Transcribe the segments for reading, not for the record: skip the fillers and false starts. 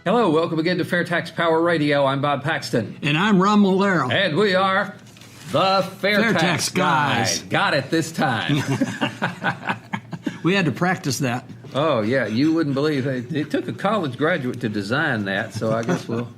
Hello, welcome again to FAIRtax Power Radio. I'm Bob Paxton. And I'm Ron Molero. And we are the FAIRtax guys. Got it this time. We had to practice that. Oh, yeah, you wouldn't believe it took a college graduate to design that, so I guess we'll,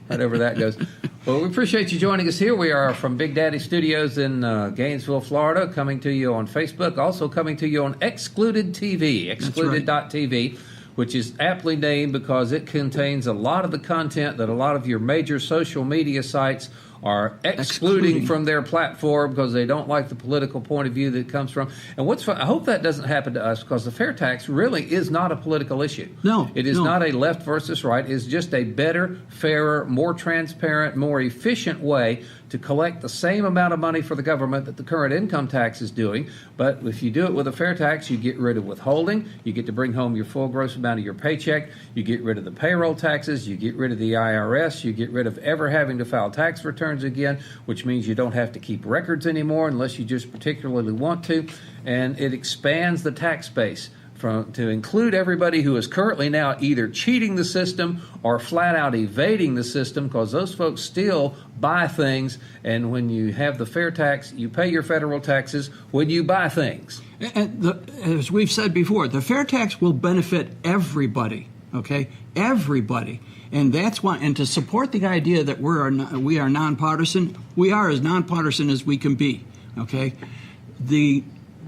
whatever that goes. Well, we appreciate you joining us here. We are from Big Daddy Studios in Gainesville, Florida, coming to you on Facebook, also coming to you on Excluded TV, excluded.tv. Which is aptly named because it contains a lot of the content that a lot of your major social media sites are excluding from their platform because they don't like the political point of view that it comes from. And what's fun, I hope that doesn't happen to us because the FAIRtax really is not a political issue. No. It is not a left versus right. It's just a better, fairer, more transparent, more efficient way to collect the same amount of money for the government that the current income tax is doing. But if you do it with a FAIRtax, you get rid of withholding. You get to bring home your full gross amount of your paycheck. You get rid of the payroll taxes. You get rid of the IRS. You get rid of ever having to file tax returns again, which means you don't have to keep records anymore unless you just particularly want to. And it expands the tax base to include everybody who is currently now either cheating the system or flat out evading the system, because those folks still buy things. And when you have the FAIRtax, you pay your federal taxes when you buy things. And as we've said before, the FAIRtax will benefit everybody, okay? Everybody. And that's why, and to support the idea that we are nonpartisan, we are as nonpartisan as we can be, okay?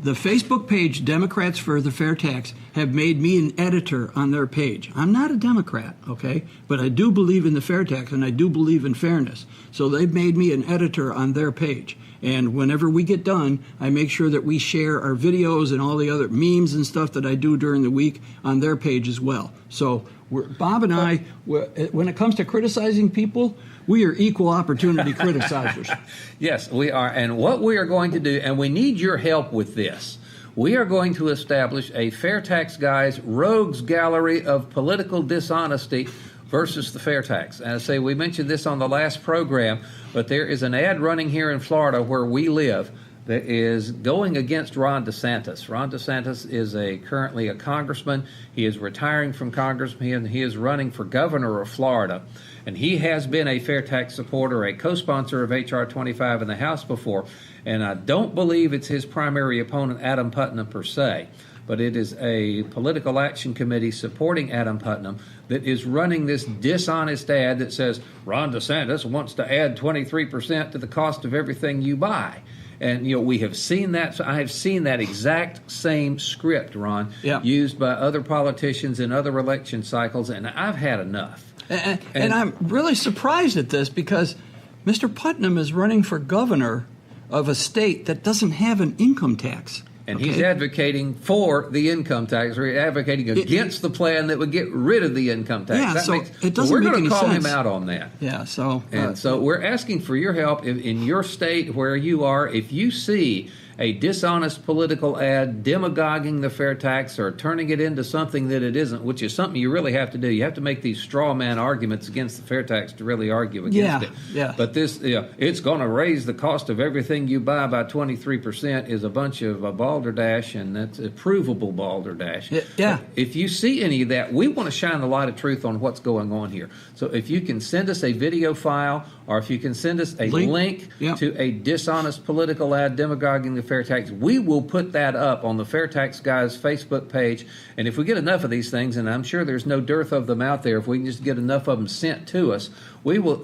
The Facebook page, Democrats for the FAIRtax, have made me an editor on their page. I'm not a Democrat, okay? But I do believe in the FAIRtax, and I do believe in fairness. So they've made me an editor on their page. And whenever we get done, I make sure that we share our videos and all the other memes and stuff that I do during the week on their page as well. So Bob and I, when it comes to criticizing people, we are equal opportunity criticizers. Yes, we are. And what we are going to do, and we need your help with this, we are going to establish a FAIRtax Guys Rogues Gallery of Political Dishonesty versus the FAIRtax. And I say we mentioned this on the last program, but there is an ad running here in Florida where we live that is going against Ron DeSantis. Ron DeSantis is currently a congressman. He is retiring from Congress, and he is running for governor of Florida. And he has been a FAIRtax supporter, a co-sponsor of H.R. 25 in the House before. And I don't believe it's his primary opponent, Adam Putnam, per se. But it is a political action committee supporting Adam Putnam that is running this dishonest ad that says Ron DeSantis wants to add 23% to the cost of everything you buy. And, we have seen that. So I have seen that exact same script, Ron, used by other politicians in other election cycles, and I've had enough. And I'm really surprised at this because Mr. Putnam is running for governor of a state that doesn't have an income tax. And he's advocating for the income tax, or advocating against the plan that would get rid of the income tax. Yeah, it doesn't make any sense. We're going to call him out on that. Yeah, so... so we're asking for your help in your state where you are. If you see a dishonest political ad demagoguing the FAIRtax or turning it into something that it isn't, which is something you really have to do. You have to make these straw man arguments against the FAIRtax to really argue against it. Yeah. But this, it's going to raise the cost of everything you buy by 23% is a bunch of balderdash, and that's a provable balderdash. Yeah. But if you see any of that, we want to shine the light of truth on what's going on here. So if you can send us a video file, or if you can send us a link to a dishonest political ad demagoguing the FAIRtax, we will put that up on the FAIRtax Guys Facebook page. And if we get enough of these things, and I'm sure there's no dearth of them out there, if we can just get enough of them sent to us, we will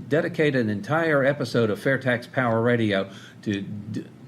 dedicate an entire episode of FAIRtax Power Radio to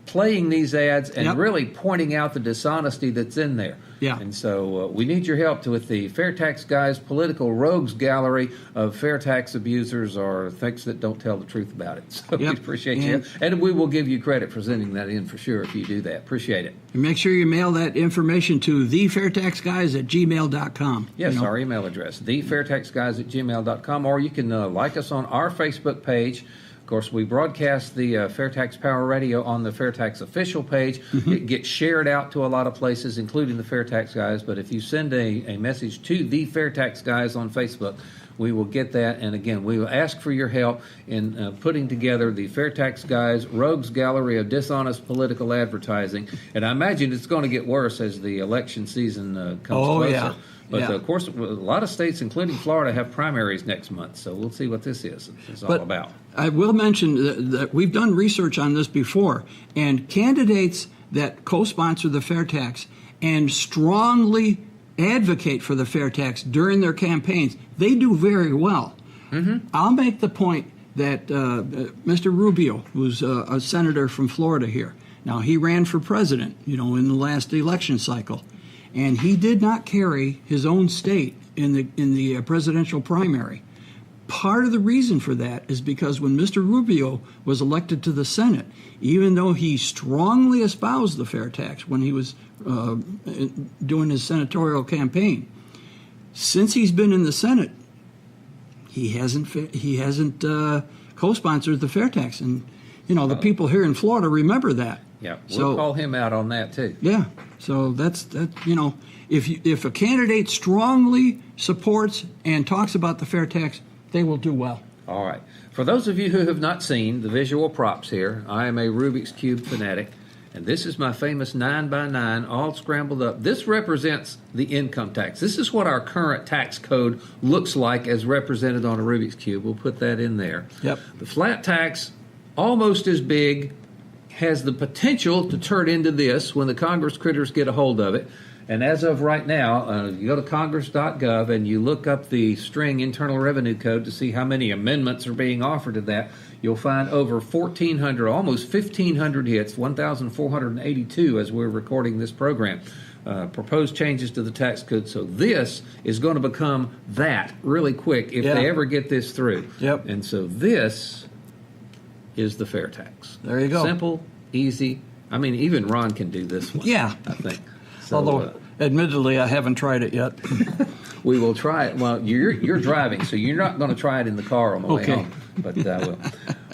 playing these ads and really pointing out the dishonesty that's in there. Yeah. And so we need your help with the FAIRtax Guys Political Rogues Gallery of FAIRtax abusers or things that don't tell the truth about it. So we appreciate you. And we will give you credit for sending that in for sure if you do that. Appreciate it. And make sure you mail that information to thefairtaxguys@gmail.com. Yes, our email address, thefairtaxguys@gmail.com, or you can like us on our Facebook page. Of course, we broadcast the FAIRtax Power Radio on the FAIRtax official page. It gets shared out to a lot of places, including the FAIRtax Guys. But if you send a message to the FAIRtax Guys on Facebook, we will get that. And again, we will ask for your help in putting together the FAIRtax Guys Rogues Gallery of Dishonest Political Advertising. And I imagine it's going to get worse as the election season comes closer. But Yeah. of course, a lot of states, including Florida, have primaries next month. So we'll see what this is all But about. I will mention that we've done research on this before, and candidates that co-sponsor the fair tax and strongly advocate for the fair tax during their campaigns, they do very well. I'll make the point that Mr. Rubio, who's a senator from Florida here, now he ran for president, in the last election cycle, and he did not carry his own state in the presidential primary. Part of the reason for that is because when Mr. Rubio was elected to the Senate, even though he strongly espoused the fair tax when he was doing his senatorial campaign, since he's been in the Senate, he hasn't co-sponsored the fair tax, and the people here in Florida remember that. Yeah, we'll call him out on that too. Yeah, so that's if a candidate strongly supports and talks about the fair tax, they will do well. All right. For those of you who have not seen the visual props here, I am a Rubik's Cube fanatic, and this is my famous 9x9 all scrambled up. This represents the income tax. This is what our current tax code looks like as represented on a Rubik's Cube. We'll put that in there. Yep. The flat tax, almost as big, has the potential to turn into this when the Congress critters get a hold of it. And as of right now, you go to congress.gov and you look up the string Internal Revenue Code to see how many amendments are being offered to that. You'll find over 1,400, almost 1,500 hits, 1,482 as we're recording this program. Proposed changes to the tax code. So this is going to become that really quick if they ever get this through. Yep. And so this is the fair tax. There you go. Simple, easy. I mean, even Ron can do this one. Yeah. I think. So, Although, admittedly, I haven't tried it yet. we will try it. Well, you're driving, so you're not going to try it in the car on the way home. But I will.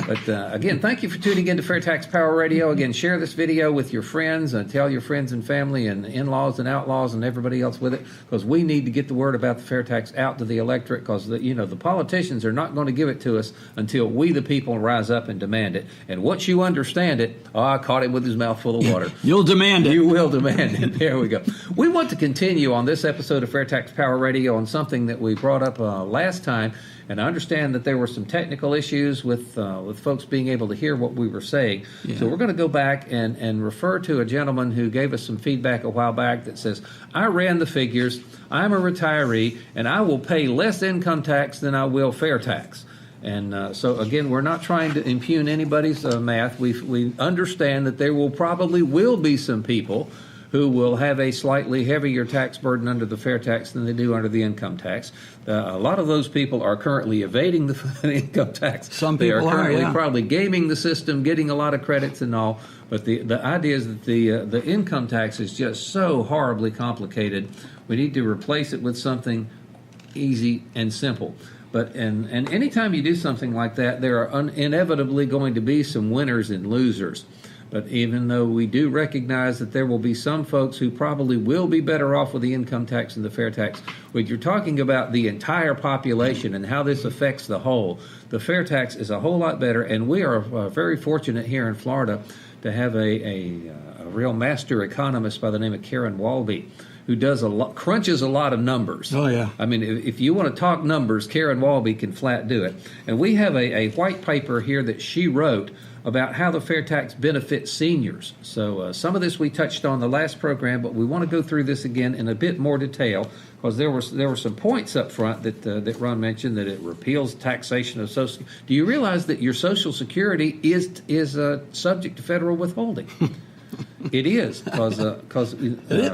But again, thank you for tuning in to Fair Tax Power Radio. Again, share this video with your friends and tell your friends and family and in-laws and outlaws and everybody else with it, because we need to get the word about the fair tax out to the electorate, because the politicians are not going to give it to us until we, the people, rise up and demand it. And once you understand it, I caught him with his mouth full of water. You'll demand it. You will demand it. There we go. We want to continue on this episode of Fair Tax Power Radio on something that we brought up last time. And I understand that there were some technical issues with folks being able to hear what we were saying. Yeah. So we're going to go back and refer to a gentleman who gave us some feedback a while back that says, I ran the figures, I'm a retiree, and I will pay less income tax than I will fair tax. And so, again, we're not trying to impugn anybody's math. We understand that there will be some people who will have a slightly heavier tax burden under the fair tax than they do under the income tax. A lot of those people are currently evading the income tax. Some people they are currently yeah. probably gaming the system, getting a lot of credits and all. But the idea is that the income tax is just so horribly complicated. We need to replace it with something easy and simple. But and anytime you do something like that, there are inevitably going to be some winners and losers. But even though we do recognize that there will be some folks who probably will be better off with the income tax and the fair tax, when you're talking about the entire population and how this affects the whole, the fair tax is a whole lot better. And we are very fortunate here in Florida to have a real master economist by the name of Karen Walby, who does crunches a lot of numbers. Oh, yeah. I mean, if you want to talk numbers, Karen Walby can flat do it. And we have a white paper here that she wrote about how the fair tax benefits seniors. So some of this we touched on the last program, but we want to go through this again in a bit more detail, because there were some points up front that Ron mentioned, that it repeals taxation of Social. Do you realize that your Social Security is subject to federal withholding? It is, because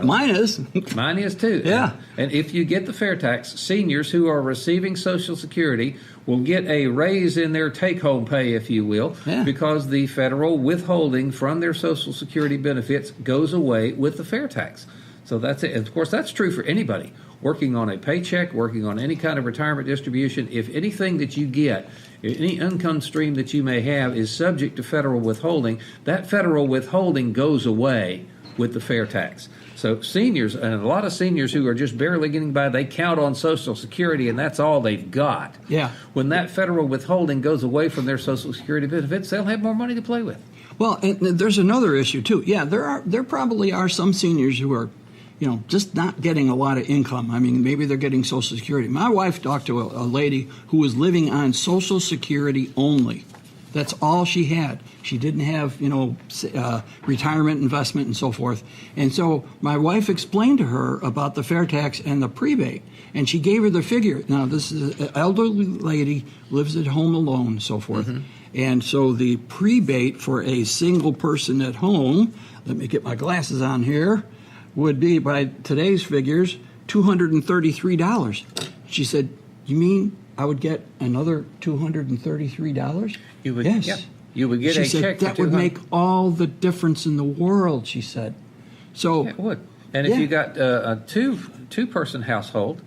mine is. Mine is too. Yeah. And if you get the fair tax, seniors who are receiving Social Security will get a raise in their take-home pay, if you will, because the federal withholding from their Social Security benefits goes away with the fair tax. So that's it. And of course, that's true for anybody working on a paycheck, working on any kind of retirement distribution. If anything that you get, any income stream that you may have is subject to federal withholding, that federal withholding goes away with the fair tax. So seniors, and a lot of seniors who are just barely getting by, they count on Social Security, and that's all they've got. Yeah. When that federal withholding goes away from their Social Security benefits, they'll have more money to play with. Well, and there's another issue too. Yeah, there probably are some seniors who are just not getting a lot of income. I mean, maybe they're getting Social Security. My wife talked to a lady who was living on Social Security only. That's all she had. She didn't have, retirement investment and so forth. And so my wife explained to her about the FAIRtax and the prebate, and she gave her the figure. Now, this is an elderly lady, lives at home alone, and so forth. Mm-hmm. And so the prebate for a single person at home, let me get my glasses on here, would be, by today's figures, $233. She said, "You mean I would get another $233? You would, yes. Yeah. You would get she a said, check. That would make all the difference in the world, she said. So yeah, it would. And if you got a two-person household,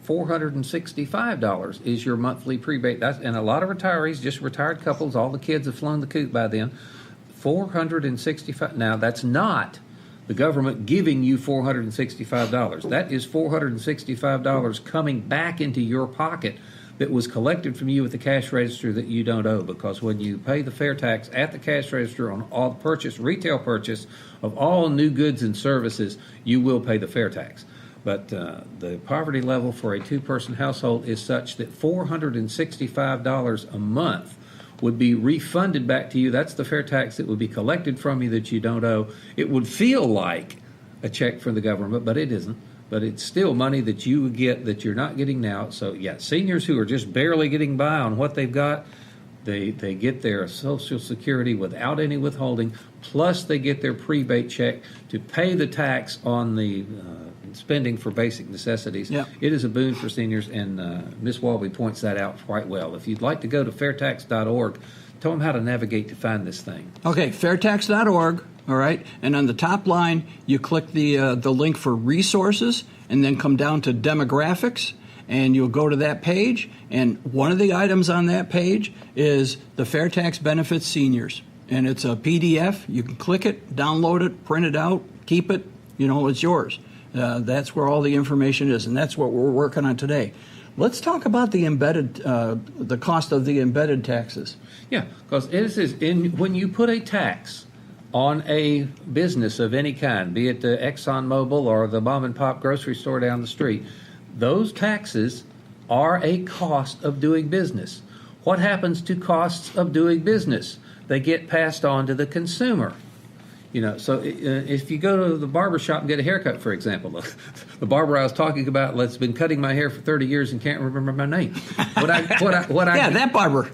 $465 is your monthly prebate. And a lot of retirees, just retired couples, all the kids have flown the coop by then. $465. Now, that's not the government giving you $465. That is $465 coming back into your pocket that was collected from you at the cash register that you don't owe, because when you pay the FAIRtax at the cash register on all retail purchase of all new goods and services, you will pay the FAIRtax. But the poverty level for a two-person household is such that $465 a month would be refunded back to you. That's the FAIRtax that would be collected from you that you don't owe. It would feel like a check from the government, but it isn't. But it's still money that you would get that you're not getting now. So, yeah, seniors who are just barely getting by on what they've got, they get their Social Security without any withholding, plus they get their prebate check to pay the tax on the spending for basic necessities. Yep. It is a boon for seniors, and Ms. Walby points that out quite well. If you'd like to go to fairtax.org, tell them how to navigate to find this thing. Okay, fairtax.org. All right, and on the top line, you click the link for resources, and then come down to demographics, and you'll go to that page. And one of the items on that page is the FAIRtax benefits seniors, and it's a PDF. You can click it, download it, print it out, keep it. It's yours. That's where all the information is, and that's what we're working on today. Let's talk about the embedded, the cost of the embedded taxes. Yeah, because when you put a tax on a business of any kind, be it the ExxonMobil or the mom and pop grocery store down the street, those taxes are a cost of doing business. What happens to costs of doing business? They get passed on to the consumer. So if you go to the barber shop and get a haircut, for example, the barber I was talking about that's been cutting my hair for 30 years and can't remember my name. That barber.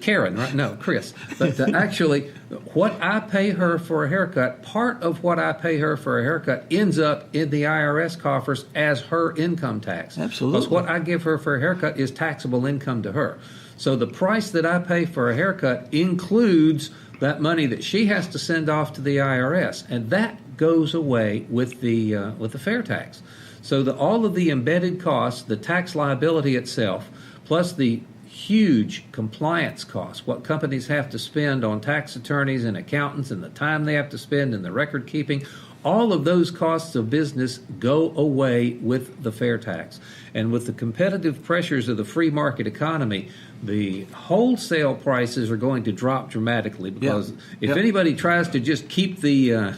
Karen, right? No, Chris. But actually, what I pay her for a haircut, part of what I pay her for a haircut ends up in the IRS coffers as her income tax. Absolutely. Because what I give her for a haircut is taxable income to her. So the price that I pay for a haircut includes that money that she has to send off to the IRS, and that goes away with the FAIRtax. So all of the embedded costs, the tax liability itself, plus the huge compliance costs, what companies have to spend on tax attorneys and accountants and the time they have to spend and the record keeping, all of those costs of business go away with the FAIRtax. And with the competitive pressures of the free market economy, the wholesale prices are going to drop dramatically, because if anybody tries to just keep the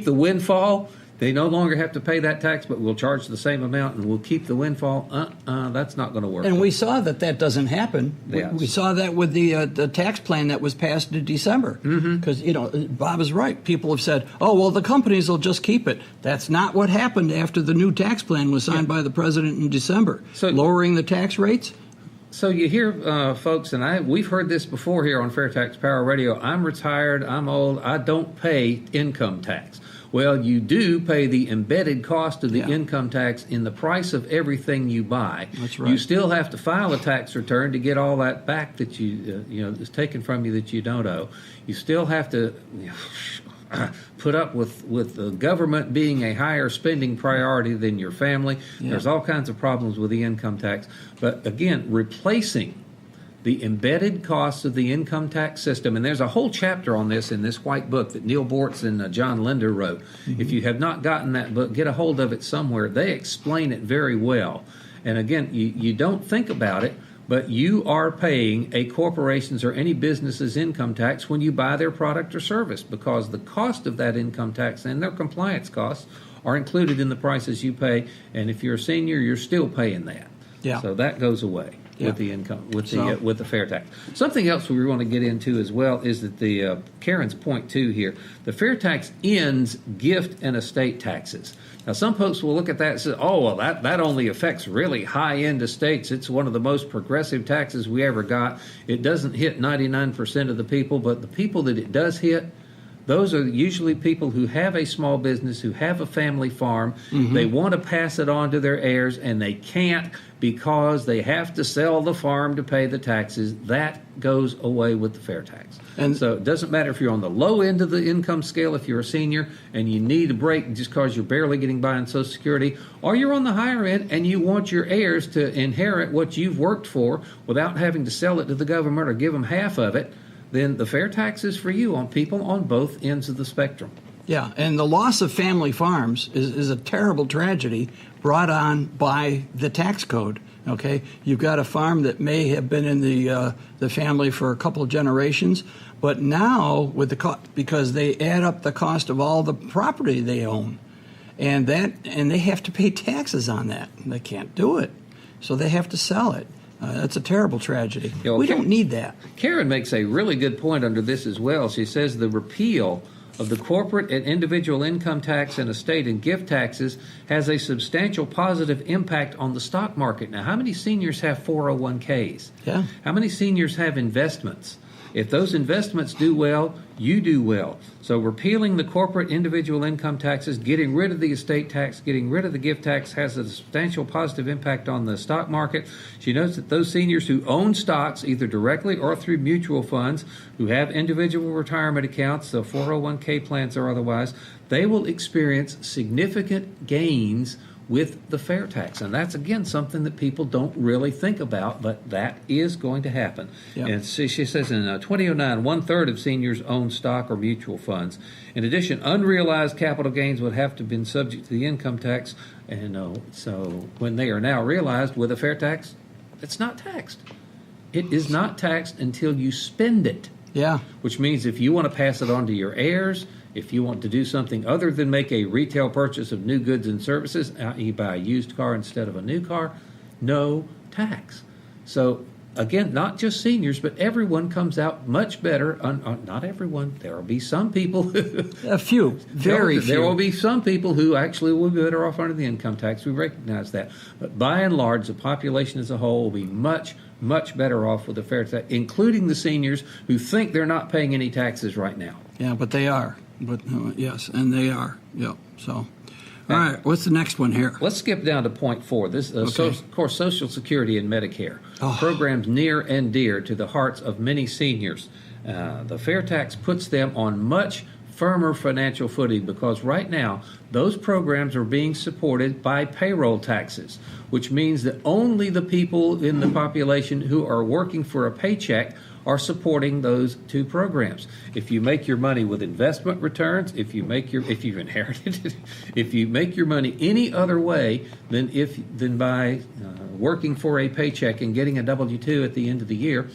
windfall, they no longer have to pay that tax, but we'll charge the same amount and we'll keep the windfall. That's not going to work. And we saw that doesn't happen. Yes. We saw that with the tax plan that was passed in December. Because, Bob is right. People have said, oh, well, the companies will just keep it. That's not what happened after the new tax plan was signed by the president in December. So, lowering the tax rates. So you hear folks, and we've heard this before here on FAIRtax Power Radio, I'm retired, I'm old, I don't pay income tax. Well, you do pay the embedded cost of the income tax in the price of everything you buy. That's right. You still have to file a tax return to get all that back that is taken from you that you don't owe. You still have to put up with the government being a higher spending priority than your family. Yeah. There's all kinds of problems with the income tax. But again, replacing the embedded costs of the income tax system, and there's a whole chapter on this in this white book that Neil Bortz and John Linder wrote. Mm-hmm. If you have not gotten that book, get a hold of it somewhere. They explain it very well. And again, you don't think about it, but you are paying a corporation's or any business's income tax when you buy their product or service, because the cost of that income tax and their compliance costs are included in the prices you pay. And if you're a senior, you're still paying that. Yeah. So that goes away. Yeah. With the income, with the fair tax. Something else we want to get into as well is that the Karen's point too here. The fair tax ends gift and estate taxes. Now, some folks will look at that and say, "Oh, well, that only affects really high-end estates. It's one of the most progressive taxes we ever got. It doesn't hit 99% of the people, but the people that it does hit." Those are usually people who have a small business, who have a family farm. Mm-hmm. They want to pass it on to their heirs, and they can't because they have to sell the farm to pay the taxes. That goes away with the fair tax. And so it doesn't matter if you're on the low end of the income scale, if you're a senior and you need a break just because you're barely getting by on Social Security, or you're on the higher end and you want your heirs to inherit what you've worked for without having to sell it to the government or give them half of it, then the fair tax is for you on people on both ends of the spectrum. Yeah, and the loss of family farms is a terrible tragedy brought on by the tax code. Okay, you've got a farm that may have been in the family for a couple of generations, but now with because they add up the cost of all the property they own, and they have to pay taxes on that. They can't do it, so they have to sell it. That's a terrible tragedy. Yeah, well, we don't need that. Karen makes a really good point under this as well. She says the repeal of the corporate and individual income tax and estate and gift taxes has a substantial positive impact on the stock market. Now, how many seniors have 401ks? Yeah. How many seniors have investments? If those investments do well, you do well. So repealing the corporate individual income taxes, getting rid of the estate tax, getting rid of the gift tax has a substantial positive impact on the stock market. She notes that those seniors who own stocks, either directly or through mutual funds, who have individual retirement accounts, so 401k plans or otherwise, they will experience significant gains with the fair tax. And that's, again, something that people don't really think about, but that is going to happen. Yep. And she says in 2009, 1/3 of seniors own stock or mutual funds. In addition, unrealized capital gains would have to have been subject to the income tax. And so when they are now realized with a fair tax, it's not taxed. It is not taxed until you spend it. Yeah. Which means if you want to pass it on to your heirs, if you want to do something other than make a retail purchase of new goods and services, you buy a used car instead of a new car, no tax. So, again, not just seniors, but everyone comes out much better. Not everyone. There will be some people. A few. Very few. There will be some people who actually will be better off under the income tax. We recognize that. But by and large, the population as a whole will be much, much better off with the fair tax, including the seniors who think they're not paying any taxes right now. Yeah, but they are. But yes, and they are. Yep. So, all right. What's the next one here? Let's skip down to point 4. This, okay. Of course, Social Security and Medicare, programs near and dear to the hearts of many seniors. The fair tax puts them on much firmer financial footing because right now those programs are being supported by payroll taxes, which means that only the people in the population who are working for a paycheck are supporting those two programs. If you make your money with investment returns, if you've inherited it, if you make your money any other way than by working for a paycheck and getting a W-2 at the end of the year,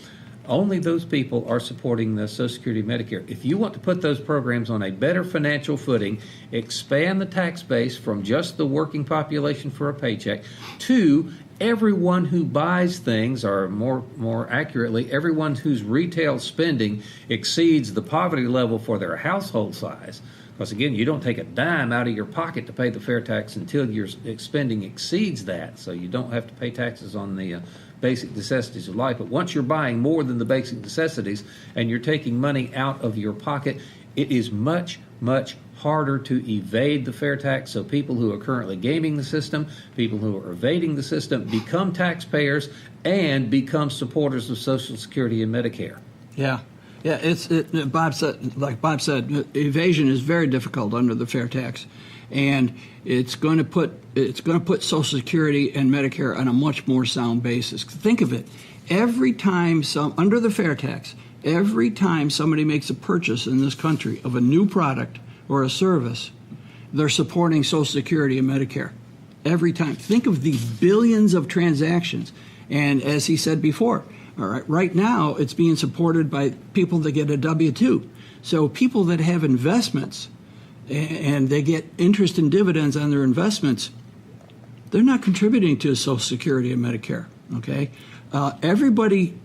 only those people are supporting the Social Security Medicare. If you want to put those programs on a better financial footing, expand the tax base from just the working population for a paycheck to everyone who buys things, or more accurately, everyone whose retail spending exceeds the poverty level for their household size. Because, again, you don't take a dime out of your pocket to pay the fair tax until your spending exceeds that. So you don't have to pay taxes on the basic necessities of life. But once you're buying more than the basic necessities and you're taking money out of your pocket, it is much, much harder to evade the fair tax. So people who are currently gaming the system, people who are evading the system, become taxpayers and become supporters of Social Security and Medicare. Yeah. Yeah, Bob said, evasion is very difficult under the fair tax, and it's going to put Social Security and Medicare on a much more sound basis. Think of it: every time under the fair tax, every time somebody makes a purchase in this country of a new product or a service, they're supporting Social Security and Medicare. Every time. Think of the billions of transactions, and as he said before. All right. Right now, it's being supported by people that get a W-2. So people that have investments and they get interest and dividends on their investments, they're not contributing to Social Security and Medicare, okay? Everybody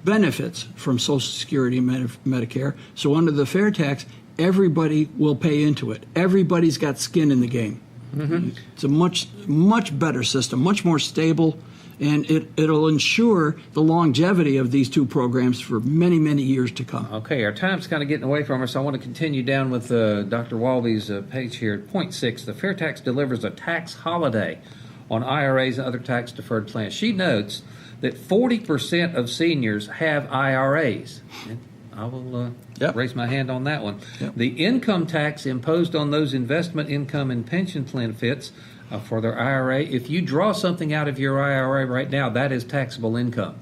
benefits from Social Security and Medicare, so under the fair tax, everybody will pay into it. Everybody's got skin in the game. Mm-hmm. It's a much better system, much more stable, and it'll ensure the longevity of these two programs for many, many years to come. Okay, our time's kind of getting away from us. I want to continue down with Dr. Walby's page here. Point 6, the fair tax delivers a tax holiday on IRAs and other tax-deferred plans. She notes that 40% of seniors have IRAs. And I will raise my hand on that one. Yep. The income tax imposed on those investment income and pension plan benefits for their IRA, if you draw something out of your IRA right now, that is taxable income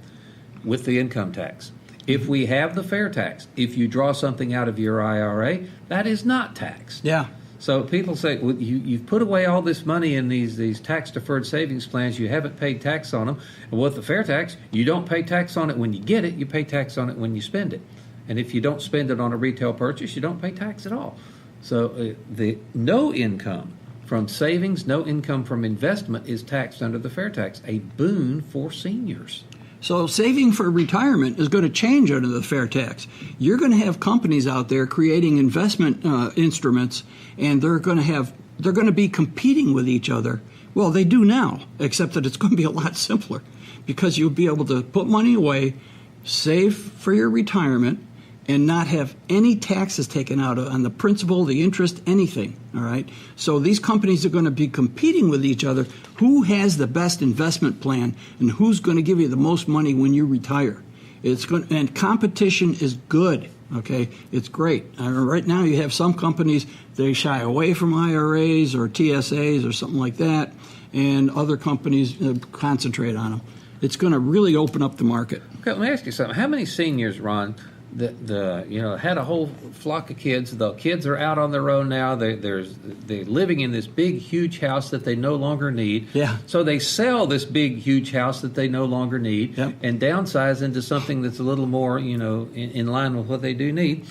with the income tax. If we have the fair tax, if you draw something out of your IRA, that is not taxed. Yeah. So people say, well, you've put away all this money in these tax-deferred savings plans. You haven't paid tax on them. And with the fair tax, you don't pay tax on it when you get it. You pay tax on it when you spend it. And if you don't spend it on a retail purchase, you don't pay tax at all. So the no income from savings, no income from investment is taxed under the fair tax, a boon for seniors. So saving for retirement is going to change under the fair tax. You're going to have companies out there creating investment instruments, and they're going to be competing with each other. Well, they do now, except that it's going to be a lot simpler because you'll be able to put money away, save for your retirement, and not have any taxes taken out on the principal, the interest, anything, all right? So these companies are going to be competing with each other. Who has the best investment plan and who's going to give you the most money when you retire? And competition is good, okay? It's great. Right now you have some companies, they shy away from IRAs or TSAs or something like that, and other companies concentrate on them. It's going to really open up the market. Okay, let me ask you something. How many seniors, Ron, had a whole flock of kids. The kids are out on their own now. They're living in this big, huge house that they no longer need. Yeah. So they sell this big, huge house that they no longer need, yep, and downsize into something that's a little more, in line with what they do need.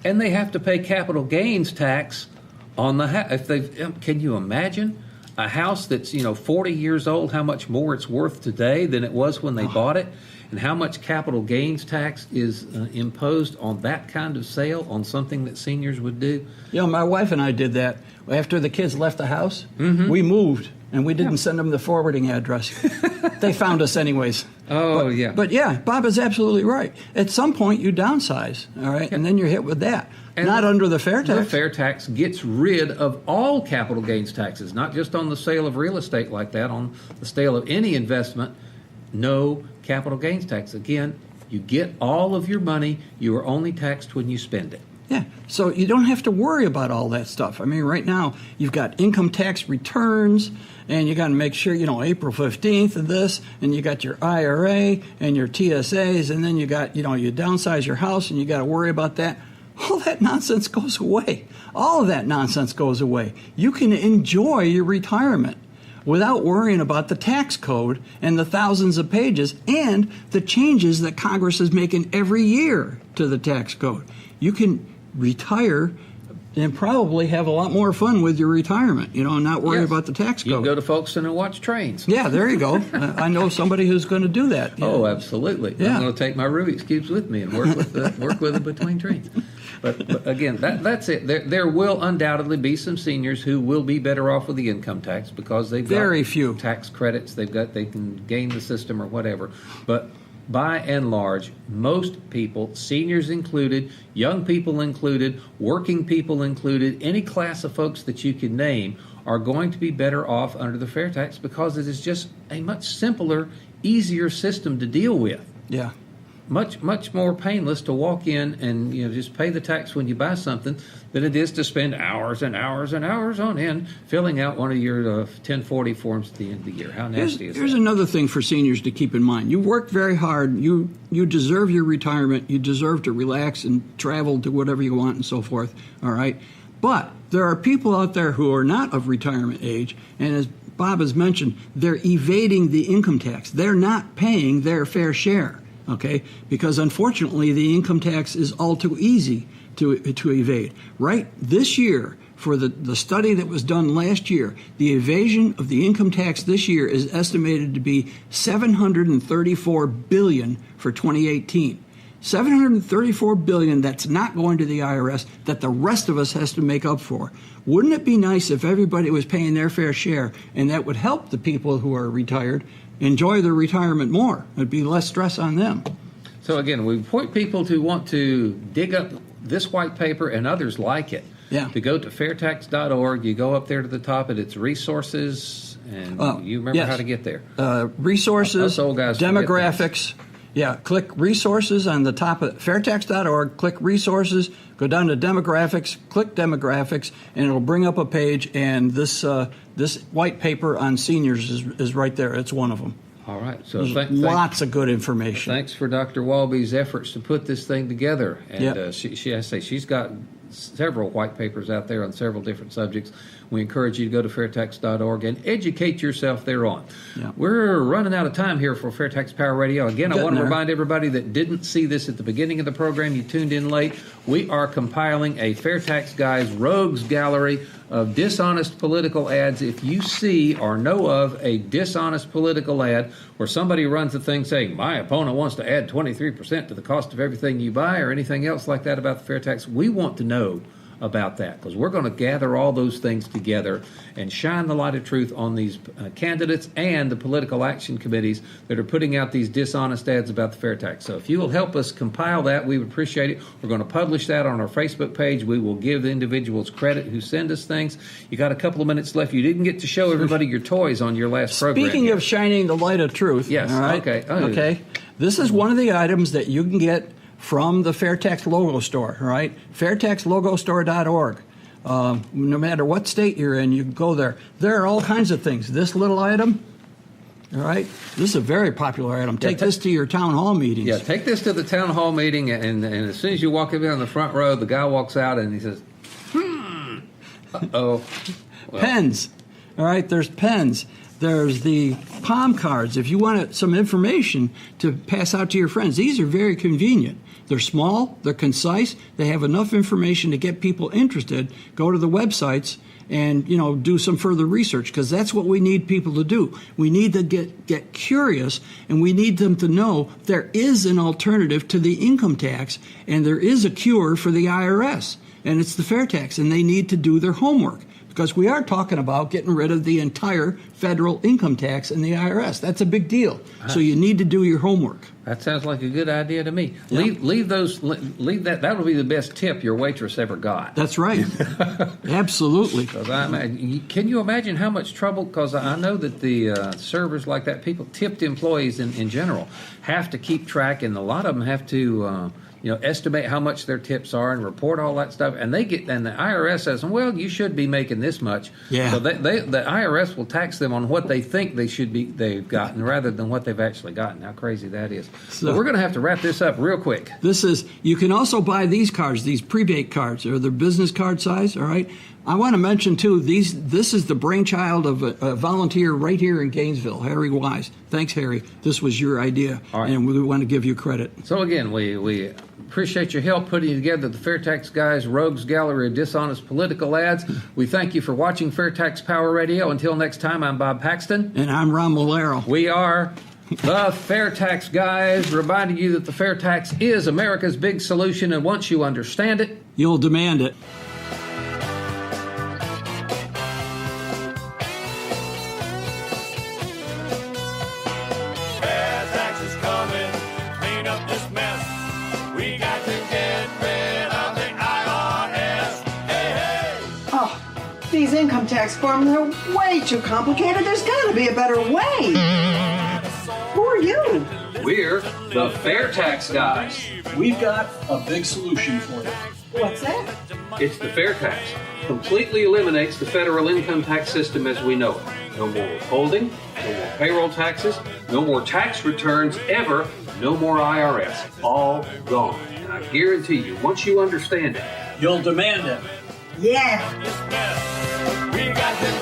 And they have to pay capital gains tax on the house. Can you imagine a house that's 40 years old? How much more it's worth today than it was when they bought it? And how much capital gains tax is imposed on that kind of sale, on something that seniors would do? My wife and I did that. After the kids left the house, we moved, and we didn't send them the forwarding address. They found us anyways. But yeah, Bob is absolutely right. At some point, you downsize, all right, and then you're hit with that. And not under the fair tax. The fair tax gets rid of all capital gains taxes, not just on the sale of real estate like that, on the sale of any investment. No capital gains tax. Again, you get all of your money. You are only taxed when you spend it. Yeah, so you don't have to worry about all that stuff. I mean, right now, you've got income tax returns, and you got to make sure, April 15th of this, and you got your IRA and your TSAs, and then you got, you downsize your house, and you got to worry about that. All that nonsense goes away. All of that nonsense goes away. You can enjoy your retirement without worrying about the tax code and the thousands of pages and the changes that Congress is making every year to the tax code. You can retire and probably have a lot more fun with your retirement, and not worry about the tax code. You can go to Folkestone and watch trains. Yeah, there you go. I know somebody who's going to do that. Oh, absolutely. Yeah. I'm going to take my Rubik's Cubes with me and work with them between trains. But again, that's it. There will undoubtedly be some seniors who will be better off with the income tax because they've got very few tax credits. They can gain the system or whatever. But by and large, most people, seniors included, young people included, working people included, any class of folks that you can name are going to be better off under the fair tax because it is just a much simpler, easier system to deal with. Yeah. Much more painless to walk in and just pay the tax when you buy something than it is to spend hours and hours and hours on end filling out one of your 1040 forms at the end of the year. How nasty is that? Here's another thing for seniors to keep in mind. You worked very hard. You deserve your retirement. You deserve to relax and travel to whatever you want and so forth. All right? But there are people out there who are not of retirement age, and as Bob has mentioned, they're evading the income tax. They're not paying their fair share. Okay, because unfortunately the income tax is all too easy to evade. Right this year, for the study that was done last year, the evasion of the income tax this year is estimated to be $734 billion for 2018. $734 billion that's not going to the IRS that the rest of us has to make up for. Wouldn't it be nice if everybody was paying their fair share, and that would help the people who are retired enjoy their retirement more? It'd be less stress on them. So again, we point people to want to dig up this white paper and others like it. Yeah. To go to FAIRtax.org, you go up there to the top, and it's resources, and you remember how to get there. Resources, Us old guys demographics. Yeah, click resources on the top of FAIRtax.org, click resources, go down to demographics, click demographics, and it'll bring up a page, and this white paper on seniors is right there. It's one of them. All right. So lots of good information. Thanks for Dr. Walby's efforts to put this thing together. And Yep. she's got several white papers out there on several different subjects. We encourage you to go to FAIRtax.org and educate yourself thereon. Yeah. We're running out of time here for FAIRtax Power Radio. Again, I want to there. remind everybody that didn't see this at the beginning of the program, you tuned in late. We are compiling a FAIRtax Guys Rogues Gallery of dishonest political ads. If you see or know of a dishonest political ad where somebody runs a thing saying, my opponent wants to add 23% to the cost of everything you buy, or anything else like that about the fair tax, we want to know about that, because we're going to gather all those things together and shine the light of truth on these candidates and the political action committees that are putting out these dishonest ads about the fair tax. So if you will help us compile that, we would appreciate it. We're going to publish that on our Facebook page. We will give the individuals credit who send us things. You got a couple of minutes left. You didn't get to show everybody your toys on your last program. Speaking of shining the light of truth, yes, all right, okay. Okay, this is one of the items that you can get from the FAIRtax logo store, all right? FAIRtaxlogostore.org. No matter what state you're in, you can go there. There are all kinds of things. This little item, all right? This is a very popular item. Take this to your town hall meetings. Yeah, take this to the town hall meeting, and as soon as you walk in on the front row, the guy walks out and he says, uh-oh. Well, Pens, all right? There's pens. There's the palm cards. If you want some information to pass out to your friends, these are very convenient. They're small, they're concise, they have enough information to get people interested. Go to the websites and, do some further research, because that's what we need people to do. We need to get curious, and we need them to know there is an alternative to the income tax, and there is a cure for the IRS, and it's the fair tax, and they need to do their homework. Because we are talking about getting rid of the entire federal income tax in the IRS. That's a big deal. So you need to do your homework. That sounds like a good idea to me. Yeah. Leave that. That'll be the best tip your waitress ever got. That's right. Absolutely. Can you imagine how much trouble? Because I know that the servers like that, people, tipped employees in general, have to keep track, and a lot of them have to estimate how much their tips are and report all that stuff. And the IRS says, well, you should be making this much. Yeah. So the IRS will tax them on what they think they've gotten rather than what they've actually gotten. How crazy that is. So we're going to have to wrap this up real quick. You can also buy these cards, these prebate cards, or they're business card size, all right? I want to mention, too, this is the brainchild of a volunteer right here in Gainesville, Harry Wise. Thanks, Harry. This was your idea, and we want to give you credit. So, again, we appreciate your help putting together the FAIRtax Guys Rogues Gallery of Dishonest Political Ads. We thank you for watching FAIRtax Power Radio. Until next time, I'm Bob Paxton. And I'm Ron Molero. We are the FAIRtax Guys, reminding you that the fair tax is America's big solution, and once you understand it, you'll demand it. These income tax forms are way too complicated. There's got to be a better way. Who are you? we're the FAIRtax Guys. We've got a big solution for you. What's that? It's the fair tax. Completely eliminates the federal income tax system as we know it. No more withholding, no more payroll taxes, no more tax returns ever, no more IRS. All gone. And I guarantee you, once you understand it, You'll demand it. Yeah. We got to